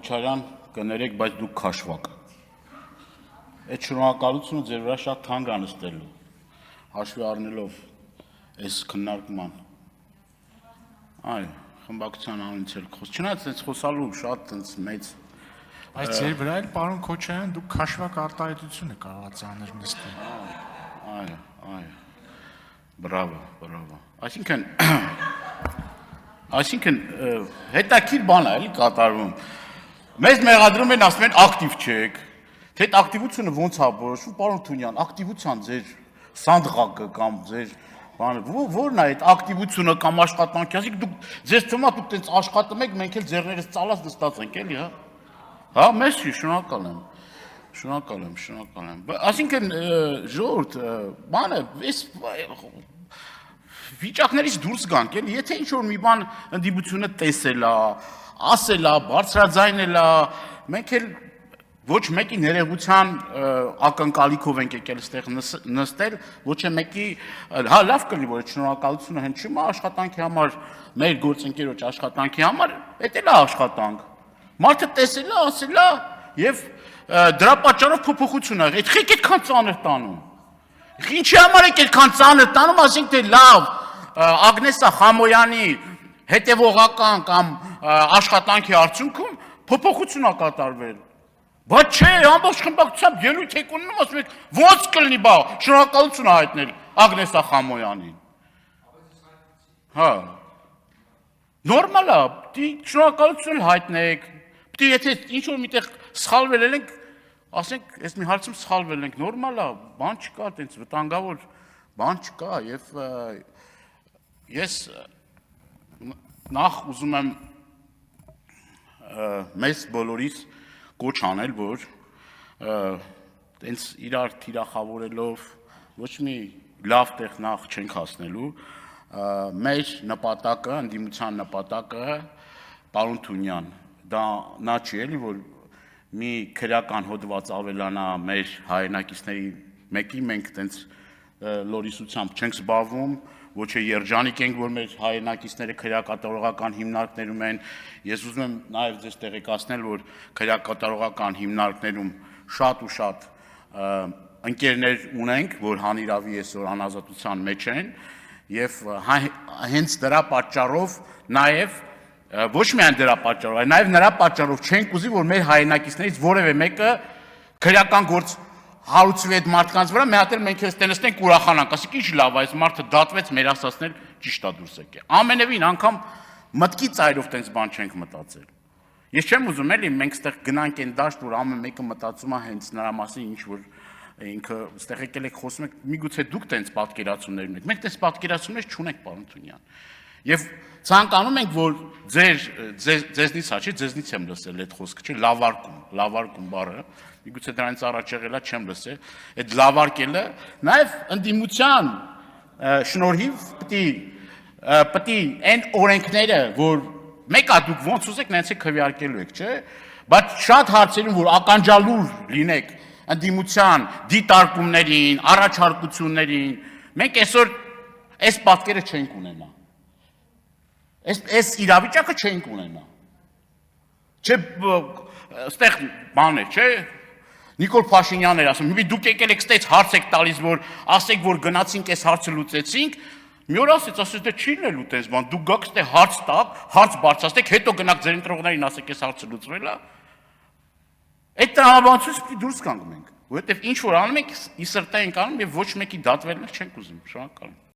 Քոչարյան կներեք, բայց դուք քաշվակ։ Այդ շնորհակալությունը ձեր վրա շատ թանկ անստելու։ Հաշվի առնելով այս քննարկման։ Այո, խմբակցության անունից էլ խոս։ Չնայած այս խոսալու շատ այնց մեծ Բայց ձեր վրա էլ պարոն Քոչարյան դուք քաշվակ արտահայտություն եք կարող ծանր նստել։ Այո։ Բրավո։ Այսինքն հետաքրքիր բան է էլի կատարվում։ Մեզ մեղադրում են, ասում են ակտիվ չեք։ Թե այդ ակտիվությունը ոնց է որոշվում, պարոն Թունյան, ակտիվության ձեր սանդղակը կամ ձեր բանը, ո՞րն է այդ ակտիվությունը կամ աշխատանքի, այսինքն դուք ձեզ թվում է դուք այդպես աշխատում եք, մենք էլ ձեռներս ծալած նստած ենք, էլի, հա։ Հա, մերսի, շնորհակալ եմ։ Այսինքն ժողովուրդ, բանը, այս վիճակներից դուրս գանք, էլի, եթե ինչ-որ մի բան ընդդիմությունը տեսել է, ասել է, բարձրաձայնել է, մենք էլ ոչ մեկի ներողության ակնկալիքով ենք եկել այստեղ նստել, ոչ մեկի, հա, լավ կլինի, որ այդ շնորհակալությունը հնչում է աշխատանքի համար, մեր գործընկերոջ աշխատանքի համար, դա էլ է աշխատանք։ Մարդը տեսել է, ասել է եւ դրա պատճառով փոփոխություն ա եղել։ Եք այդքան ծանր տանում։ Ինչի համար եք այդքան ծանր տանում, ասենք թե լավ, Ագնեսա Խամոյանի հետևողական կամ աշխատանքի արդյունքում փոփոխություն ա կատարվել։ Բայց չէ, ամբողջ խմբակցությամբ ելույթ եք ունենում, ասում եք, ո՞նց կլինի, բա, շնորհակալություն հայտնել Ագնեսա Խամոյանին։ Հա։ Նորմալ է, շնորհակալություն հայտնեք։ Պետք է եթե ինչ-որ միտեղ սխալվել ենք, ասենք, այս մի հարցում սխալվել ենք, նորմալ է, բան չկա, այտենց վտանգավոր բան չկա եւ ես նախ ուզում եմ մեզ բոլորիս կոչ անել, որ այտենց իրար թիրախավորելով ոչ մի լավ տեղ նախ չենք հասնելու, մեր նպատակը, ընդդիմության նպատակը պարոն Թունյան, դա նա չի էլի, որ մի քրեական հոդված ավելանա մեր հայրենակիցների մեկի մենք այտենց լորիսությամբ չենք զբաղվում, ոչ է երջանիկ ենք, որ մեր հայրենակիցները քրեակատարողական հիմնարկներում են, ես ուզում եմ նաև ձեզ տեղեկացնել, որ քրեակատարողական հիմնարկներում շատ ու շատ ընկերներ ունենք, որ հանիրավի այսօր անազատության մեջ են, եւ հենց դրա պատճառով նաև ոչ միայն դրա պատճառով, այլ նաև նրա պատճառով չենք ուզի, որ մեր հայրենակիցներից որևէ մեկը քրեական գործ հարուցվի այդ մարդկանց վրա, մի հատ էլ մենք նստենք ուրախանանք, ասենք ինչ լավ, այս մարդը դատվեց, մեր ասածն էլ ճիշտ է դուրս եկել։ Ամենևին անգամ մտքի ծայրով տենց բան չենք մտածել։ Ես չեմ ուզում էլի մենք ստեղ գնանք այն դաշտ, որ ամեն մեկը մտածում է հենց նրա մասին, ինչ որ ինքը ստեղ եկել եք խոսում եք, միգուցե դուք տենց պատկերացումներ ունեք։ Մենք տենց պատկերացումներ չունենք, պարոն Թունյան։ Եվ ցանկանում ենք, որ ձեզնից հա չի, ձեզնից եմ լսել այդ խոսքը, չէ, լավարկում բառը, միգուցե դրանից առաջ եղել է, չեմ լսել, այդ լավարկելը նաև ընդդիմության շնորհիվ պետք է այն օրենքները, որ մեկա դուք ոնց ուզեք, նայեցեք քվեարկելու եք, չէ, բայց շատ հարցերում, որ ականջալուր լինեք ընդդիմության դիտարկումներին, առաջարկություններին, մենք այսօր այս պատկերը չենք ունենա։ Այս իրավիճակը չենք ունենա։ Չէ, այստեղ բան է, չէ, Նիկոլ Փաշինյանն էր ասում, դուք եկել եք ստեղ հարց եք տալիս, որ ասեք, որ գնացինք այս հարցը լուծեցինք, մի օր ասեց, դե չի լինելու տես բան, դուք գաք ստեղ հարց տաք, հարց բարձրացնեք, հետո գնաք ձեր ընտրողներին ասեք, այս հարցը լուծվել է։ Այդ տրամաբանությունից պիտի դուրս գանք մենք, որովհետև ինչ որ անում ենք, ի սրտե ենք անում եւ ոչ մեկի դատվելներ չենք ուզում, շնորհակալ եմ։